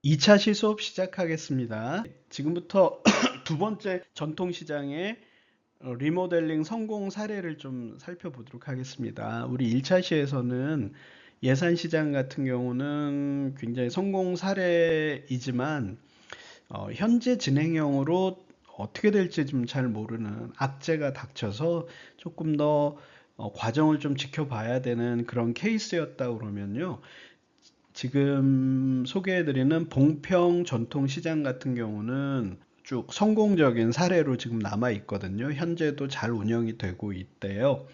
2차 시수업 시작하겠습니다. 지금부터 두 번째 전통시장의 리모델링 성공 사례를 좀 살펴보도록 하겠습니다. 우리 1차 시에서는 예산시장 같은 경우는 굉장히 성공 사례이지만 현재 진행형으로 어떻게 될지 좀 잘 모르는 악재가 닥쳐서 조금 더 과정을 좀 지켜봐야 되는 그런 케이스였다 그러면요. 지금 소개해드리는 봉평 전통시장 같은 경우는 쭉 성공적인 사례로 지금 남아 있거든요. 현재도 잘 운영이 되고 있대요.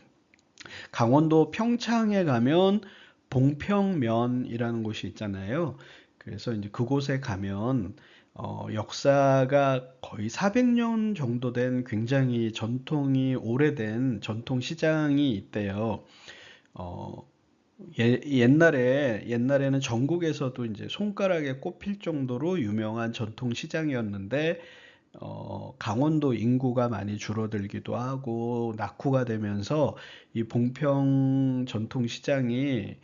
강원도 평창에 가면 봉평면이라는 곳이 있잖아요. 그래서 이제 그곳에 가면 역사가 거의 400년 정도 된 굉장히 전통이 오래된 전통시장이 있대요. 어, 옛날에는 전국에서도 이제 손가락에 꼽힐 정도로 유명한 전통 시장이었는데, 강원도 인구가 많이 줄어들기도 하고 낙후가 되면서 이 봉평 전통 시장이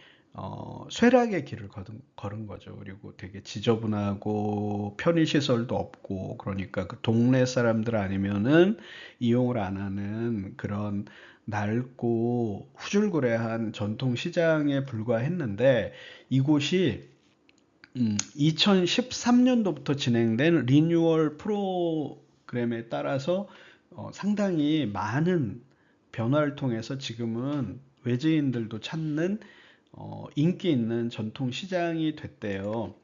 쇠락의 길을 걸은 거죠. 그리고 되게 지저분하고 편의시설도 없고, 그러니까 그 동네 사람들 아니면은 이용을 안 하는 그런 낡고 후줄그레한 전통 시장에 불과했는데, 이곳이 2013년도부터 진행된 리뉴얼 프로그램에 따라서 상당히 많은 변화를 통해서 지금은 외지인들도 찾는 인기 있는 전통 시장이 됐대요.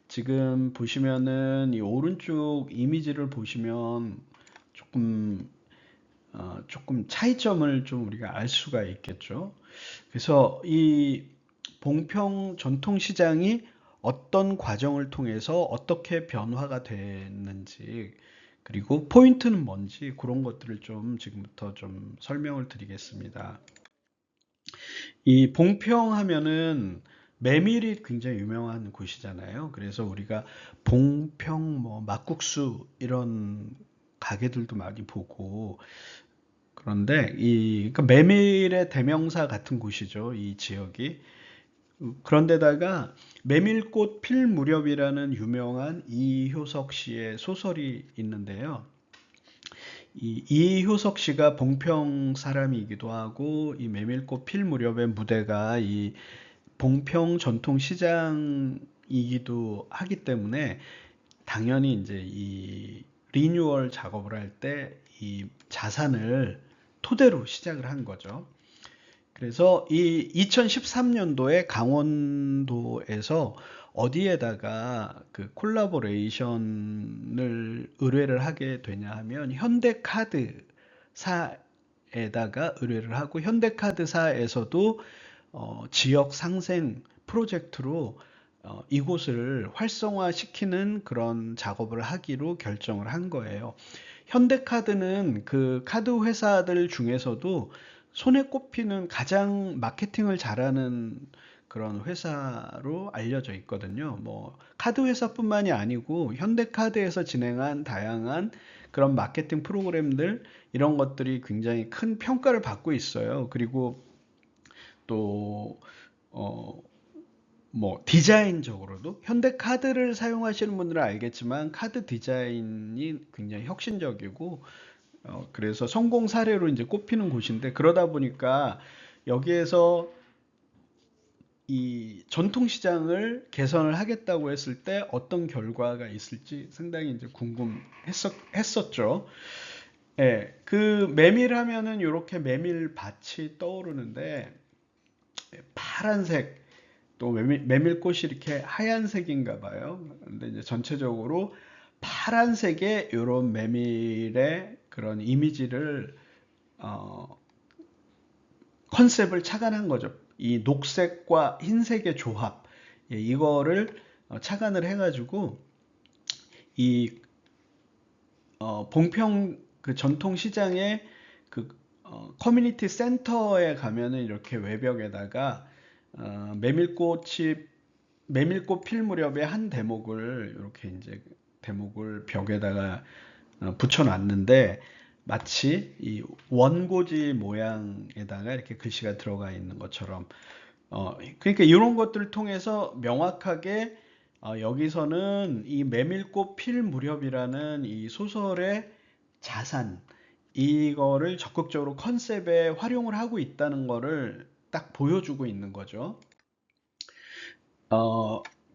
지금 보시면은 이 오른쪽 이미지를 보시면 조금 조금 차이점을 좀 우리가 알 수가 있겠죠. 그래서 이 봉평 전통시장이 어떤 과정을 통해서 어떻게 변화가 됐는지, 그리고 포인트는 뭔지, 그런 것들을 좀 지금부터 좀 설명을 드리겠습니다. 이 봉평 하면은 메밀이 굉장히 유명한 곳이잖아요. 그래서 우리가 봉평 뭐 막국수 이런 가게들도 많이 보고, 그런데 이 그러니까 메밀의 대명사 같은 곳이죠, 이 지역이. 그런데다가 메밀꽃 필 무렵이라는 유명한 이효석 씨의 소설이 있는데요. 이 이효석 씨가 봉평 사람이기도 하고, 이 메밀꽃 필 무렵의 무대가 이 봉평 전통시장이기도 하기 때문에 당연히 이제 이 리뉴얼 작업을 할 때 이 자산을 토대로 시작을 한 거죠. 그래서 이 2013년도에 강원도에서 어디에다가 그 콜라보레이션을 의뢰를 하게 되냐 하면 현대카드사에다가 의뢰를 하고, 현대카드사에서도 지역 상생 프로젝트로 이곳을 활성화시키는 그런 작업을 하기로 결정을 한 거예요. 현대카드는 그 카드 회사들 중에서도 손에 꼽히는 가장 마케팅을 잘하는 그런 회사로 알려져 있거든요. 뭐 카드 회사뿐만이 아니고 현대카드에서 진행한 다양한 그런 마케팅 프로그램들, 이런 것들이 굉장히 큰 평가를 받고 있어요. 그리고 또 어, 뭐 디자인적으로도 현대카드를 사용하시는 분들은 알겠지만 카드 디자인이 굉장히 혁신적이고, 그래서 성공 사례로 이제 꼽히는 곳인데, 그러다 보니까 여기에서 이 전통시장을 개선을 하겠다고 했을 때 어떤 결과가 있을지 상당히 이제 궁금했었죠. 예, 그 메밀하면은 이렇게 메밀밭이 떠오르는데, 파란색, 또 메밀꽃이 이렇게 하얀색인가 봐요. 근데 이제 전체적으로 파란색의 이런 메밀의 그런 이미지를 어, 컨셉을 착안한 거죠. 이 녹색과 흰색의 조합, 예, 이거를 착안을 해가지고 이 봉평 그 전통시장의 그 커뮤니티 센터에 가면은 이렇게 외벽에다가 메밀꽃이 메밀꽃 필 무렵의 한 대목을 이렇게 이제 대목을 벽에다가 붙여놨는데, 마치 이 원고지 모양에다가 이렇게 글씨가 들어가 있는 것처럼, 그러니까 이런 것들을 통해서 명확하게 여기서는 이 메밀꽃 필 무렵이라는 이 소설의 자산, 이거를 적극적으로 컨셉에 활용을 하고 있다는 거를 딱 보여주고 있는 거죠.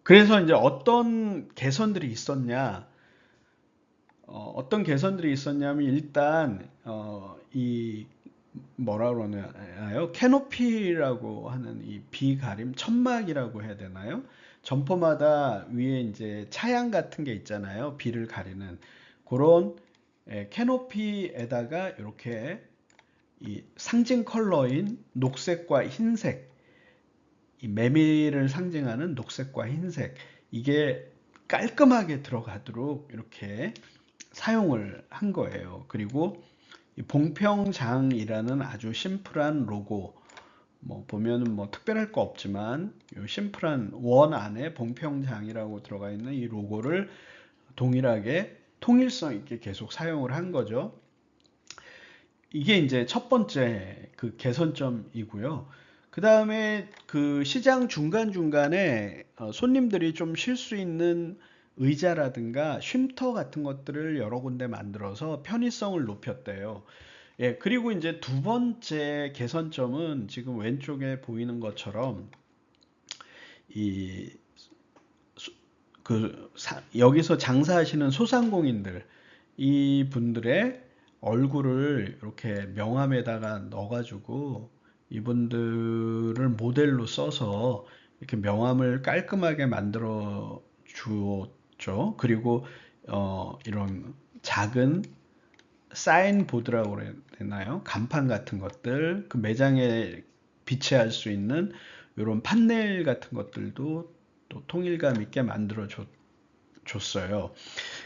그래서 이제 어떤 개선들이 있었냐, 어떤 개선들이 있었냐면 일단 이 뭐라 그러나요? 캐노피라고 하는 이 비가림 천막이라고 해야 되나요? 점포마다 위에 이제 차양 같은 게 있잖아요. 비를 가리는 그런 캐노피에다가 이렇게 이 상징 컬러인 녹색과 흰색, 이 메밀을 상징하는 녹색과 흰색, 이게 깔끔하게 들어가도록 이렇게 사용을 한 거예요. 그리고 이 봉평장이라는 아주 심플한 로고, 뭐 보면은 뭐 특별할 거 없지만 이 심플한 원 안에 봉평장이라고 들어가 있는 이 로고를 동일하게 통일성 있게 계속 사용을 한 거죠. 이게 이제 첫 번째 그 개선점이고요. 그 다음에 그 시장 중간중간에 손님들이 좀 쉴 수 있는 의자라든가 쉼터 같은 것들을 여러 군데 만들어서 편의성을 높였대요. 예, 그리고 이제 두 번째 개선점은 지금 왼쪽에 보이는 것처럼 이 여기서 장사하시는 소상공인들, 이 분들의 얼굴을 이렇게 명함에다가 넣어가지고 이분들을 모델로 써서 이렇게 명함을 깔끔하게 만들어 주었죠. 그리고 이런 작은 사인보드라고 그래야 되나요? 간판 같은 것들, 그 매장에 비치할 수 있는 이런 판넬 같은 것들도 또 통일감 있게 만들어 줬어요.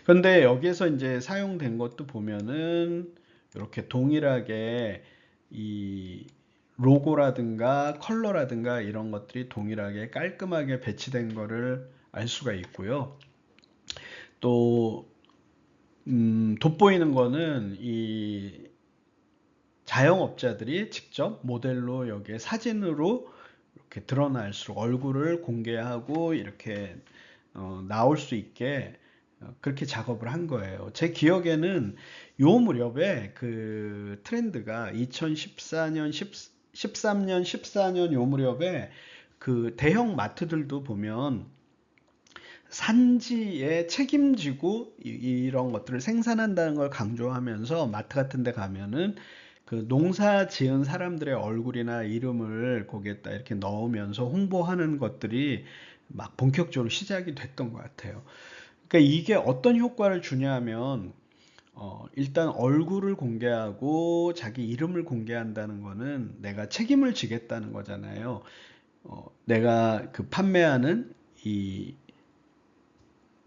그런데 여기에서 이제 사용된 것도 보면은 이렇게 동일하게 이 로고라든가 컬러라든가 이런 것들이 동일하게 깔끔하게 배치된 거를 알 수가 있고요. 또 돋보이는 거는 이 자영업자들이 직접 모델로 여기에 사진으로 이렇게 드러날수록 얼굴을 공개하고 이렇게 나올 수 있게 그렇게 작업을 한 거예요. 제 기억에는 요 무렵에 그 트렌드가 2014년, 13년, 14년 요 무렵에 그 대형 마트들도 보면 산지에 책임지고 이런 것들을 생산한다는 걸 강조하면서 마트 같은 데 가면은 그 농사 지은 사람들의 얼굴이나 이름을 거기에다 이렇게 넣으면서 홍보하는 것들이 막 본격적으로 시작이 됐던 것 같아요. 그러니까 이게 어떤 효과를 주냐면 일단 얼굴을 공개하고 자기 이름을 공개한다는 거는 내가 책임을 지겠다는 거잖아요. 내가 그 판매하는 이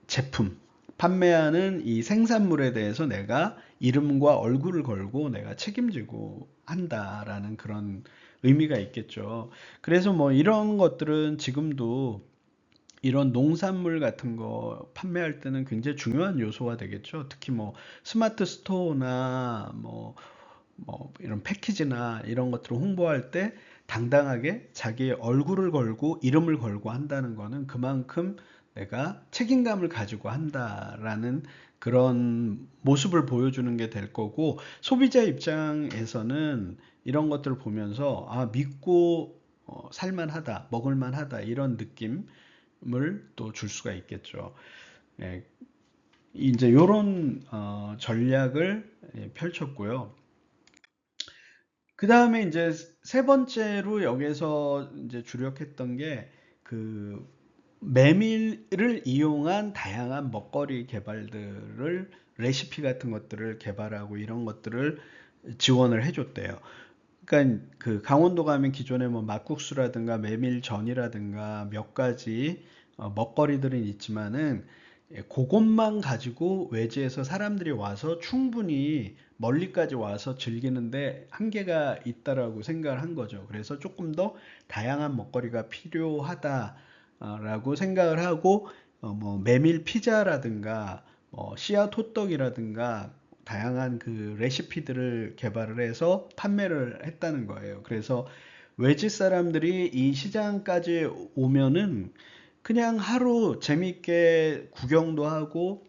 제품, 판매하는 이 생산물에 대해서 내가 이름과 얼굴을 걸고 내가 책임지고 한다라는 그런 의미가 있겠죠. 그래서 뭐 이런 것들은 지금도 이런 농산물 같은 거 판매할 때는 굉장히 중요한 요소가 되겠죠. 특히 뭐 스마트 스토어나 뭐 이런 패키지나 이런 것들을 홍보할 때 당당하게 자기의 얼굴을 걸고 이름을 걸고 한다는 거는 그만큼 내가 책임감을 가지고 한다라는 그런 모습을 보여주는 게 될 거고, 소비자 입장에서는 이런 것들을 보면서 아, 믿고 살만하다, 먹을만하다 이런 느낌을 또 줄 수가 있겠죠. 예, 이제 이런 전략을 펼쳤고요. 그 다음에 이제 세 번째로 여기서 이제 주력했던 게 그 메밀을 이용한 다양한 먹거리 개발들을 레시피 같은 것들을 개발하고 이런 것들을 지원을 해줬대요. 그러니까 그 강원도 가면 기존에 뭐 막국수라든가 메밀전이라든가 몇 가지 먹거리들은 있지만은 그것만 가지고 외지에서 사람들이 와서 충분히 멀리까지 와서 즐기는데 한계가 있다라고 생각을 한 거죠. 그래서 조금 더 다양한 먹거리가 필요하다라고 생각을 하고 뭐 메밀 피자라든가 씨앗 호떡이라든가 다양한 그 레시피들을 개발을 해서 판매를 했다는 거예요. 그래서 외지 사람들이 이 시장까지 오면은 그냥 하루 재밌게 구경도 하고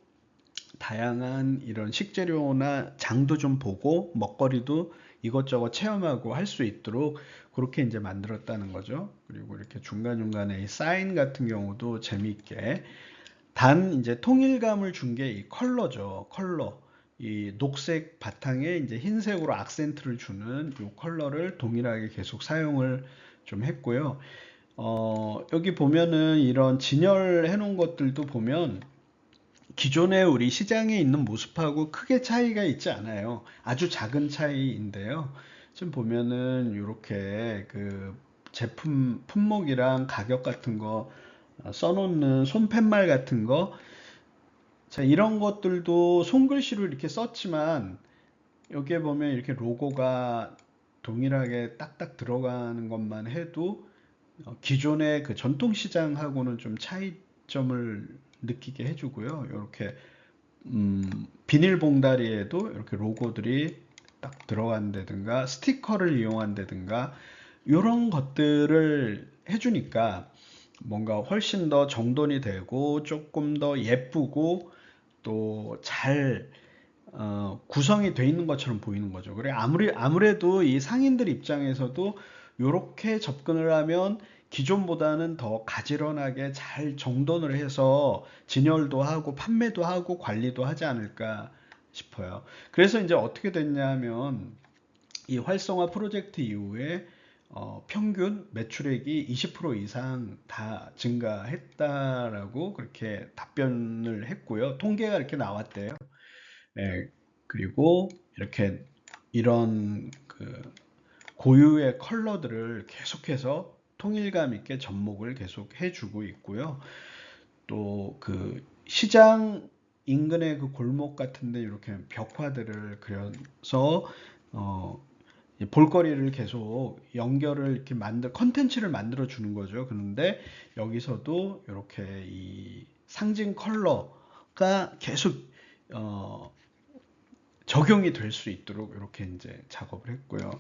다양한 이런 식재료나 장도 좀 보고 먹거리도 이것저것 체험하고 할 수 있도록 그렇게 이제 만들었다는 거죠. 그리고 이렇게 중간중간에 이 사인 같은 경우도 재미있게 단 이제 통일감을 준 게 이 컬러죠. 컬러. 이 녹색 바탕에 이제 흰색으로 악센트를 주는 이 컬러를 동일하게 계속 사용을 좀 했고요. 여기 보면은 이런 진열해 놓은 것들도 보면 기존에 우리 시장에 있는 모습하고 크게 차이가 있지 않아요. 아주 작은 차이인데요. 지금 보면은 이렇게 그 제품 품목이랑 가격 같은 거 써놓는 손팻말 같은 거, 자, 이런 것들도 손글씨로 이렇게 썼지만 여기에 보면 이렇게 로고가 동일하게 딱딱 들어가는 것만 해도 기존의 그 전통시장하고는 좀 차이점을 느끼게 해주고요. 이렇게 비닐봉다리에도 이렇게 로고들이 딱 들어간다든가 스티커를 이용한다든가 이런 것들을 해주니까 뭔가 훨씬 더 정돈이 되고 조금 더 예쁘고 또 잘 구성이 돼 있는 것처럼 보이는 거죠. 그래 아무래도 이 상인들 입장에서도 이렇게 접근을 하면 기존보다는 더 가지런하게 잘 정돈을 해서 진열도 하고 판매도 하고 관리도 하지 않을까 싶어요. 그래서 이제 어떻게 됐냐면 이 활성화 프로젝트 이후에 평균 매출액이 20% 이상 다 증가했다라고 그렇게 답변을 했고요. 통계가 이렇게 나왔대요. 예, 그리고 이렇게 이런 그 고유의 컬러들을 계속해서 통일감 있게 접목을 계속 해주고 있고요. 또 그 시장 인근의 그 골목 같은데 이렇게 벽화들을 그려서 어, 볼거리를 계속 연결을 이렇게 컨텐츠를 만들어 주는 거죠. 그런데 여기서도 이렇게 이 상징 컬러가 계속 어, 적용이 될 수 있도록 이렇게 이제 작업을 했고요.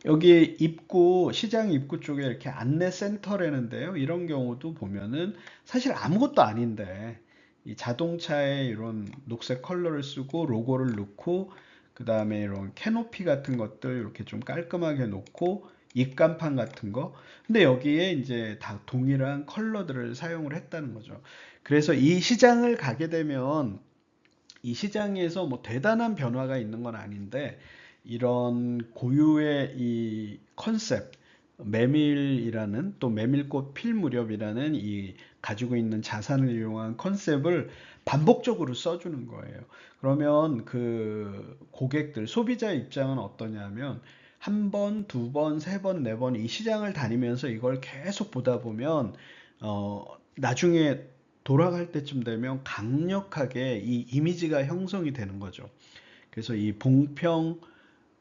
여기 입구, 시장 입구 쪽에 이렇게 안내 센터라는데요. 이런 경우도 보면은 사실 아무것도 아닌데 이 자동차에 이런 녹색 컬러를 쓰고 로고를 넣고 그 다음에 이런 캐노피 같은 것들 이렇게 좀 깔끔하게 놓고 입간판 같은 거. 근데 여기에 이제 다 동일한 컬러들을 사용을 했다는 거죠. 그래서 이 시장을 가게 되면 이 시장에서 뭐 대단한 변화가 있는 건 아닌데 이런 고유의 이 컨셉, 메밀이라는 또 메밀꽃 필 무렵이라는 이 가지고 있는 자산을 이용한 컨셉을 반복적으로 써주는 거예요. 그러면 그 고객들, 소비자 입장은 어떠냐면 한 번, 두 번, 세 번, 네 번 이 시장을 다니면서 이걸 계속 보다 보면 나중에 돌아갈 때쯤 되면 강력하게 이 이미지가 형성이 되는 거죠. 그래서 이 봉평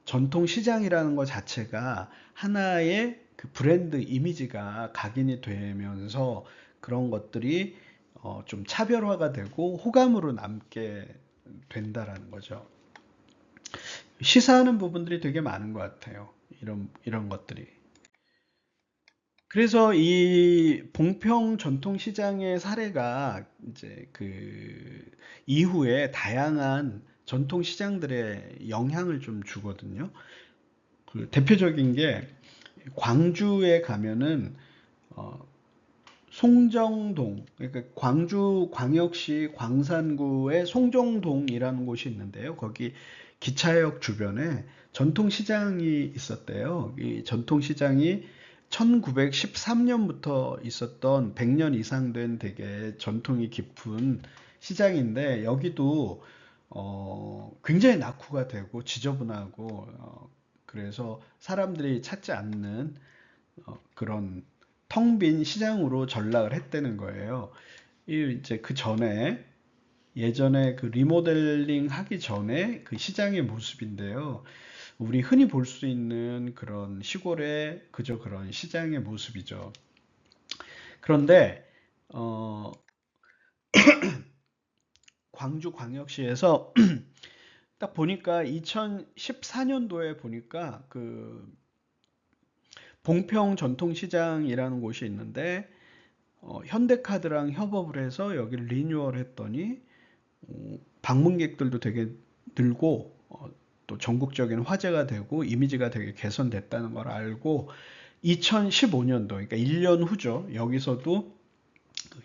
전통시장이라는 것 자체가 하나의 그 브랜드 이미지가 각인이 되면서 그런 것들이 좀 차별화가 되고 호감으로 남게 된다라는 거죠. 시사하는 부분들이 되게 많은 것 같아요. 이런 것들이. 그래서 이 봉평 전통시장의 사례가 이제 그 이후에 다양한 전통시장들의 영향을 좀 주거든요. 그 대표적인 게 광주에 가면은 어, 송정동, 그러니까 광주 광역시 광산구에 송정동이라는 곳이 있는데요. 거기 기차역 주변에 전통시장이 있었대요. 이 전통시장이 1913년부터 있었던 100년 이상 된 되게 전통이 깊은 시장인데 여기도 굉장히 낙후가 되고 지저분하고 그래서 사람들이 찾지 않는 그런 텅 빈 시장으로 전락을 했다는 거예요. 이 이제 그 전에 예전에 그 리모델링 하기 전에 그 시장의 모습인데요. 우리 흔히 볼 수 있는 그런 시골의 그저 그런 시장의 모습이죠. 그런데 어, 광주광역시에서 딱 보니까 2014년도에 보니까 그 봉평 전통시장이라는 곳이 있는데 현대카드랑 협업을 해서 여기를 리뉴얼 했더니 방문객들도 되게 늘고 또 전국적인 화제가 되고 이미지가 되게 개선됐다는 걸 알고 2015년도 그러니까 1년 후죠. 여기서도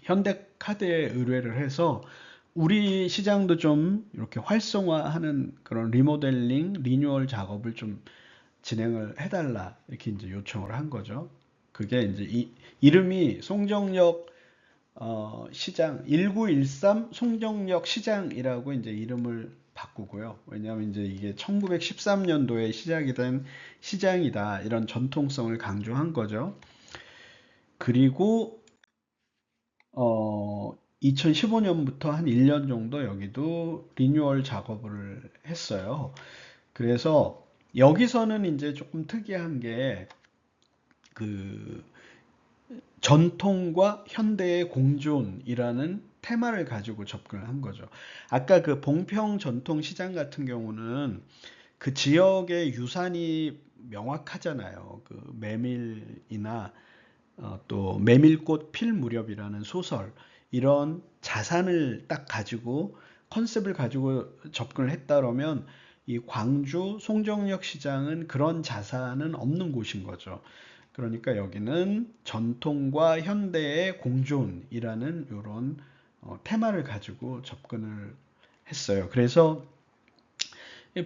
현대카드에 의뢰를 해서 우리 시장도 좀 이렇게 활성화하는 그런 리모델링, 리뉴얼 작업을 좀 진행을 해달라 이렇게 이제 요청을 한 거죠. 그게 이제 이름이 송정역 시장 1913 송정역 시장이라고 이제 이름을 바꾸고요. 왜냐하면 이제 이게 1913년도에 시작이 된 시장이다 이런 전통성을 강조한 거죠. 그리고 2015년부터 한 1년 정도 여기도 리뉴얼 작업을 했어요. 그래서 여기서는 이제 조금 특이한 게 그 전통과 현대의 공존이라는 테마를 가지고 접근을 한 거죠. 아까 그 봉평 전통시장 같은 경우는 그 지역의 유산이 명확하잖아요. 그 메밀이나 또 메밀꽃 필 무렵이라는 소설 이런 자산을 딱 가지고 컨셉을 가지고 접근을 했다 그러면 이 광주 송정역 시장은 그런 자산은 없는 곳인 거죠. 그러니까 여기는 전통과 현대의 공존이라는 이런 테마를 가지고 접근을 했어요. 그래서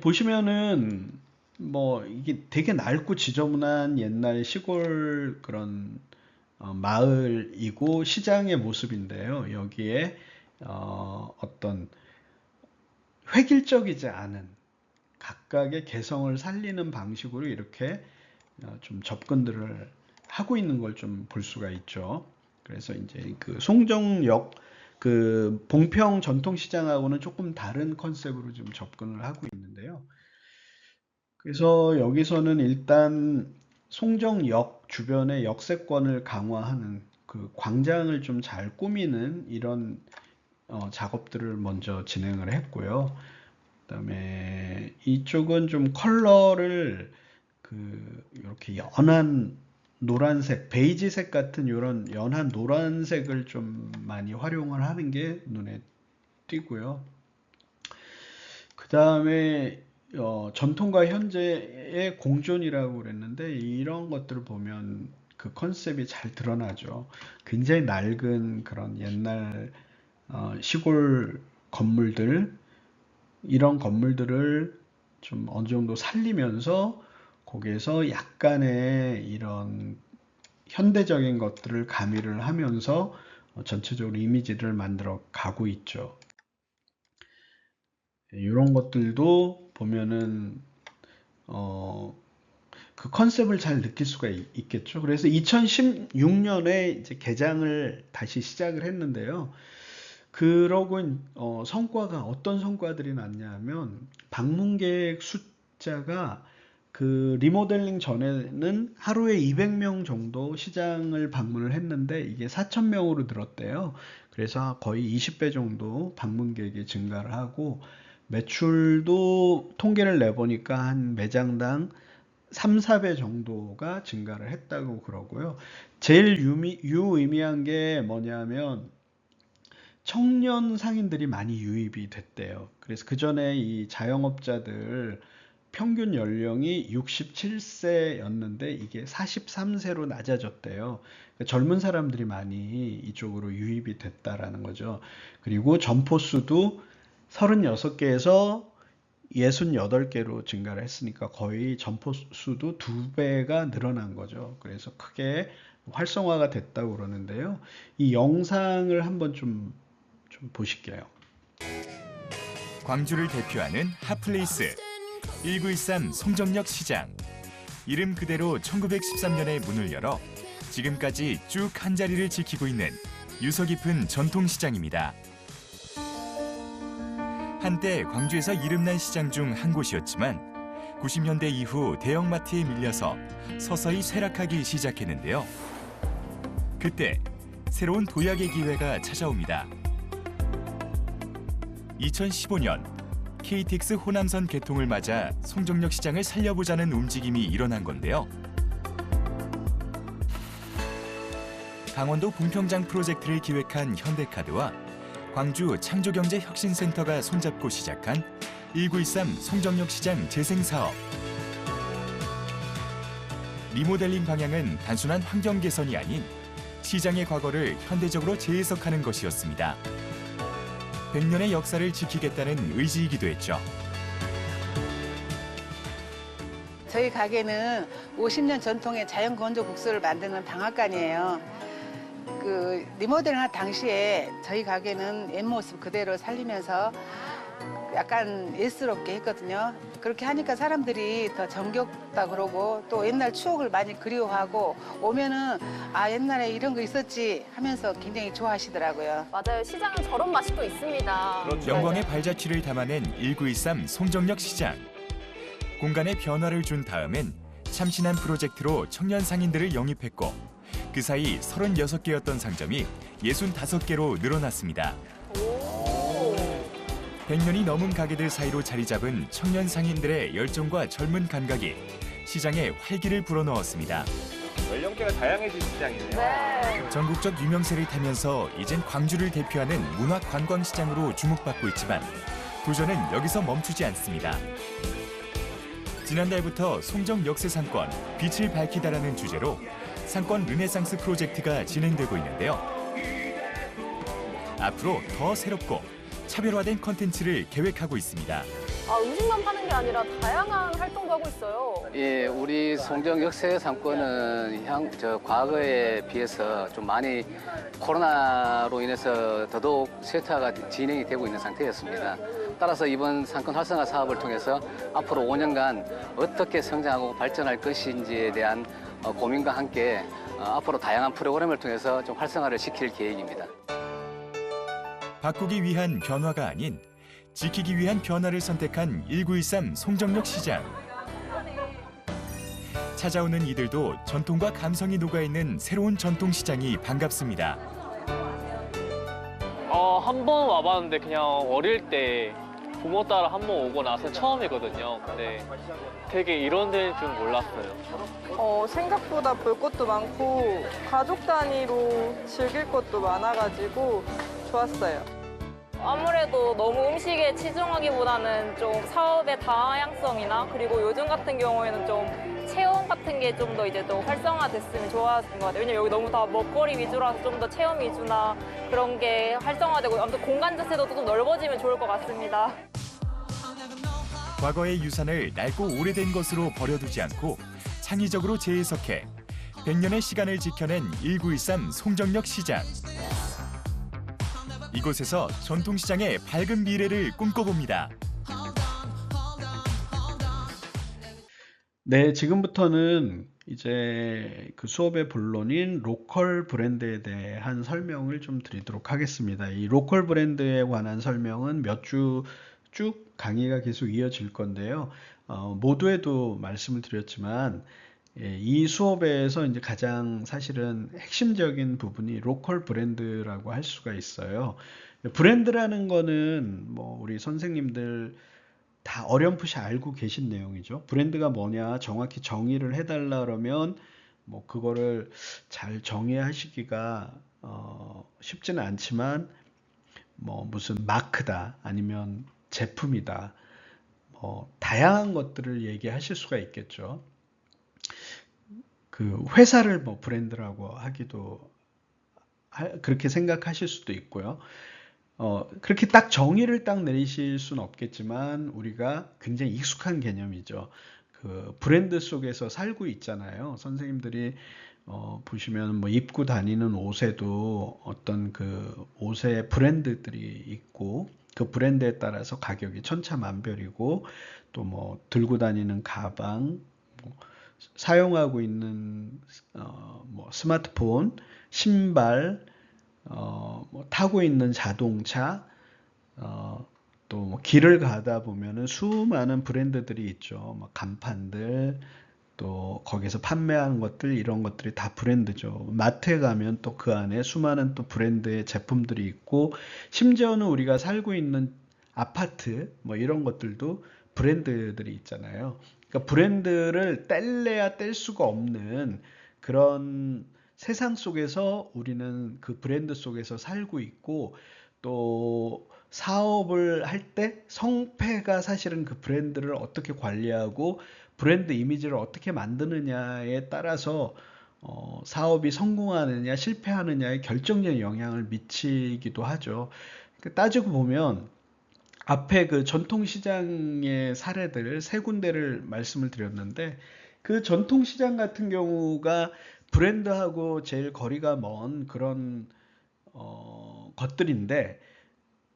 보시면은 뭐 이게 되게 낡고 지저분한 옛날 시골 그런 마을이고 시장의 모습인데요. 여기에 어떤 획일적이지 않은 각각의 개성을 살리는 방식으로 이렇게 좀 접근들을 하고 있는 걸 좀 볼 수가 있죠. 그래서 이제 그 송정역 그 봉평 전통시장하고는 조금 다른 컨셉으로 좀 접근을 하고 있는데요. 그래서 여기서는 일단 송정역 주변의 역세권을 강화하는 그 광장을 좀 잘 꾸미는 이런 작업들을 먼저 진행을 했고요. 그다음에 이쪽은 좀 컬러를 그 이렇게 연한 노란색, 베이지색 같은 이런 연한 노란색을 좀 많이 활용을 하는 게 눈에 띄고요. 그 다음에 전통과 현재의 공존이라고 그랬는데 이런 것들을 보면 그 컨셉이 잘 드러나죠. 굉장히 낡은 그런 옛날 시골 건물들 이런 건물들을 좀 어느 정도 살리면서 거기에서 약간의 이런 현대적인 것들을 가미를 하면서 전체적으로 이미지를 만들어 가고 있죠. 이런 것들도 보면은 그 컨셉을 잘 느낄 수가 있겠죠. 그래서 2016년에 이제 개장을 다시 시작을 했는데요. 그러고 성과가 어떤 성과들이 났냐면 방문객 숫자가 그 리모델링 전에는 하루에 200명 정도 시장을 방문을 했는데 이게 4,000명으로 늘었대요. 그래서 거의 20배 정도 방문객이 증가를 하고 매출도 통계를 내보니까 한 매장당 3, 4배 정도가 증가를 했다고 그러고요. 제일 유의미한 게 뭐냐면 청년 상인들이 많이 유입이 됐대요. 그래서 그 전에 이 자영업자들 평균 연령이 67세였는데 이게 43세로 낮아졌대요. 그러니까 젊은 사람들이 많이 이쪽으로 유입이 됐다라는 거죠. 그리고 점포 수도 36개에서 68개로 증가를 했으니까 거의 점포 수도 2배가 늘어난 거죠. 그래서 크게 활성화가 됐다고 그러는데요. 이 영상을 한번 좀 보실게요. 광주를 대표하는 핫플레이스 1913 송정역 시장. 이름 그대로 1913년에 문을 열어 지금까지 쭉 한 자리를 지키고 있는 유서 깊은 전통시장입니다. 한때 광주에서 이름난 시장 중 한 곳이었지만 90년대 이후 대형마트에 밀려서 서서히 쇠락하기 시작했는데요. 그때 새로운 도약의 기회가 찾아옵니다. 2015년 KTX 호남선 개통을 맞아 송정역 시장을 살려보자는 움직임이 일어난 건데요. 강원도 분평장 프로젝트를 기획한 현대카드와 광주 창조경제혁신센터가 손잡고 시작한 1913 송정역 시장 재생사업. 리모델링 방향은 단순한 환경 개선이 아닌 시장의 과거를 현대적으로 재해석하는 것이었습니다. 100년의 역사를 지키겠다는 의지이기도 했죠. 저희 가게는 50년 전통의 자연 건조 국수를 만드는 방앗간이에요. 그 리모델링 할 당시에 저희 가게는 옛 모습 그대로 살리면서 약간 예스럽게 했거든요. 그렇게 하니까 사람들이 더 정겹다 그러고 또 옛날 추억을 많이 그리워하고 오면은 아 옛날에 이런 거 있었지 하면서 굉장히 좋아하시더라고요. 맞아요. 시장은 저런 맛이 또 있습니다. 영광의 발자취를 담아낸 1913 송정역 시장. 공간에 변화를 준 다음엔 참신한 프로젝트로 청년 상인들을 영입했고 그 사이 36개였던 상점이 65개로 늘어났습니다. 100년이 넘은 가게들 사이로 자리 잡은 청년 상인들의 열정과 젊은 감각이 시장에 활기를 불어넣었습니다. 연령대가 다양해진 시장이네요. 네. 전국적 유명세를 타면서 이젠 광주를 대표하는 문화관광시장으로 주목받고 있지만 도전은 여기서 멈추지 않습니다. 지난달부터 송정 역세상권 빛을 밝히다라는 주제로 상권 르네상스 프로젝트가 진행되고 있는데요. 앞으로 더 새롭고 차별화된 컨텐츠를 계획하고 있습니다. 아, 음식만 파는 게 아니라 다양한 활동도 하고 있어요. 예, 우리 송정 역세 상권은 과거에 비해서 좀 많이 코로나로 인해서 더더욱 쇠퇴가 진행이 되고 있는 상태였습니다. 따라서 이번 상권 활성화 사업을 통해서 앞으로 5년간 어떻게 성장하고 발전할 것인지에 대한 고민과 함께 앞으로 다양한 프로그램을 통해서 좀 활성화를 시킬 계획입니다. 바꾸기 위한 변화가 아닌 지키기 위한 변화를 선택한 1913 송정역 시장. 찾아오는 이들도 전통과 감성이 녹아있는 새로운 전통시장이 반갑습니다. 한 번 와봤는데 그냥 어릴 때 부모 따라 한 번 오고 나서 처음이거든요. 근데 되게 이런 데인 줄 몰랐어요. 생각보다 볼 것도 많고 가족 단위로 즐길 것도 많아가지고 좋았어요. 아무래도 너무 음식에 치중하기보다는 좀 사업의 다양성이나 그리고 요즘 같은 경우에는 좀 체험 같은 게 좀 더 이제 또 활성화됐으면 좋았을 것 같아요. 왜냐면 여기 너무 다 먹거리 위주라서 좀 더 체험 위주나 그런 게 활성화되고 아무튼 공간 자체도 좀 넓어지면 좋을 것 같습니다. 과거의 유산을 낡고 오래된 것으로 버려두지 않고 창의적으로 재해석해 100년의 시간을 지켜낸 1913 송정역 시장. 이곳에서 전통시장의 밝은 미래를 꿈꿔봅니다. 네, 지금부터는 이제 그 수업의 본론인 로컬 브랜드에 대한 설명을 좀 드리도록 하겠습니다. 이 로컬 브랜드에 관한 설명은 몇 주 쭉 강의가 계속 이어질 건데요. 모두에도 말씀을 드렸지만 이 수업에서 이제 가장 사실은 핵심적인 부분이 로컬 브랜드라고 할 수가 있어요. 브랜드라는 거는 뭐 우리 선생님들 다 어렴풋이 알고 계신 내용이죠. 브랜드가 뭐냐 정확히 정의를 해달라 그러면 뭐 그거를 잘 정의하시기가 쉽지는 않지만 뭐 무슨 마크다 아니면 제품이다 뭐 다양한 것들을 얘기하실 수가 있겠죠. 그 회사를 뭐 브랜드라고 하기도 그렇게 생각하실 수도 있고요. 그렇게 딱 정의를 딱 내리실 수는 없겠지만 우리가 굉장히 익숙한 개념이죠. 그 브랜드 속에서 살고 있잖아요. 선생님들이 보시면 뭐 입고 다니는 옷에도 어떤 그 옷의 브랜드들이 있고 그 브랜드에 따라서 가격이 천차만별이고 또 뭐 들고 다니는 가방 뭐 사용하고 있는 뭐 스마트폰, 신발, 뭐 타고 있는 자동차, 또 뭐 길을 가다 보면은 수많은 브랜드들이 있죠. 뭐 간판들, 또 거기서 판매하는 것들 이런 것들이 다 브랜드죠. 마트에 가면 또 그 안에 수많은 또 브랜드의 제품들이 있고 심지어는 우리가 살고 있는 아파트 뭐 이런 것들도 브랜드들이 있잖아요. 그러니까 브랜드를 뗄래야 뗄 수가 없는 그런 세상 속에서 우리는 그 브랜드 속에서 살고 있고, 또 사업을 할 때 성패가 사실은 그 브랜드를 어떻게 관리하고 브랜드 이미지를 어떻게 만드느냐에 따라서 사업이 성공하느냐 실패하느냐에 결정적인 영향을 미치기도 하죠. 따지고 보면 앞에 그 전통시장의 사례들 세 군데를 말씀을 드렸는데, 그 전통시장 같은 경우가 브랜드하고 제일 거리가 먼 그런 것들인데,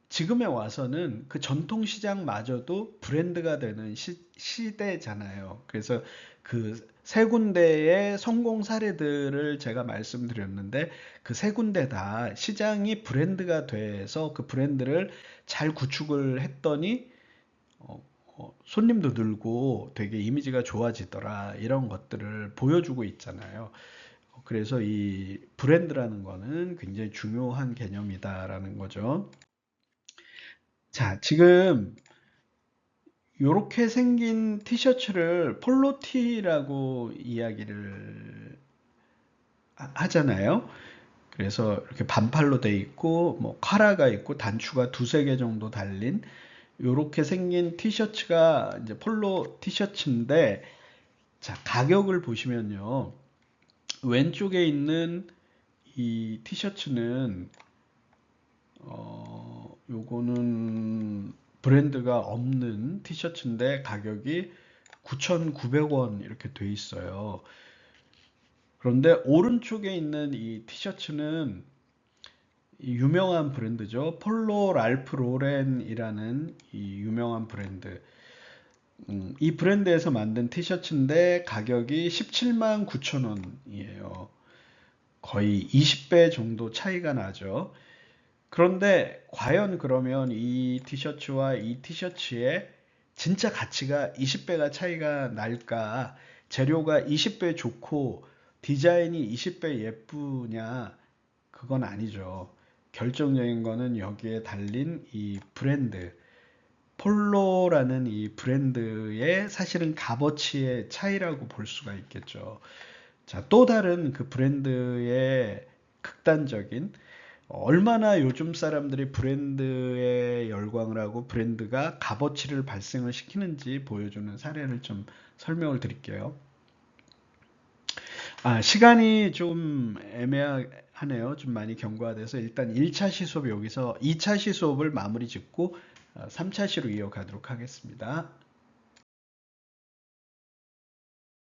지금에 와서는 그 전통시장마저도 브랜드가 되는 시대잖아요. 그래서 그 세 군데의 성공 사례들을 제가 말씀드렸는데, 그 세 군데 다 시장이 브랜드가 돼서 그 브랜드를 잘 구축을 했더니 손님도 늘고 되게 이미지가 좋아지더라, 이런 것들을 보여주고 있잖아요. 그래서 이 브랜드라는 거는 굉장히 중요한 개념이다라는 거죠. 자, 지금 이렇게 생긴 티셔츠를 폴로티라고 이야기를 하잖아요. 그래서 이렇게 반팔로 돼 있고 뭐 카라가 있고 단추가 두세 개 정도 달린 이렇게 생긴 티셔츠가 이제 폴로 티셔츠인데, 자, 가격을 보시면요. 왼쪽에 있는 이 티셔츠는 요거는 브랜드가 없는 티셔츠인데 가격이 9,900원 이렇게 돼 있어요. 그런데 오른쪽에 있는 이 티셔츠는 유명한 브랜드죠. 폴로 랄프 로렌이라는 이 유명한 브랜드. 이 브랜드에서 만든 티셔츠인데 가격이 17만 9천 원이에요. 거의 20배 정도 차이가 나죠. 그런데 과연 그러면 이 티셔츠와 이 티셔츠의 진짜 가치가 20배가 차이가 날까? 재료가 20배 좋고 디자인이 20배 예쁘냐? 그건 아니죠. 결정적인 거는 여기에 달린 이 브랜드, 폴로라는 이 브랜드의 사실은 값어치의 차이라고 볼 수가 있겠죠. 자, 또 다른 그 브랜드의 극단적인, 얼마나 요즘 사람들이 브랜드에 열광을 하고 브랜드가 값어치를 발생을 시키는지 보여주는 사례를 좀 설명을 드릴게요. 시간이 좀 애매하네요. 좀 많이 경과돼서 일단 1차 시수업 여기서 2차 시수업을 마무리 짓고 3차 시로 이어가도록 하겠습니다.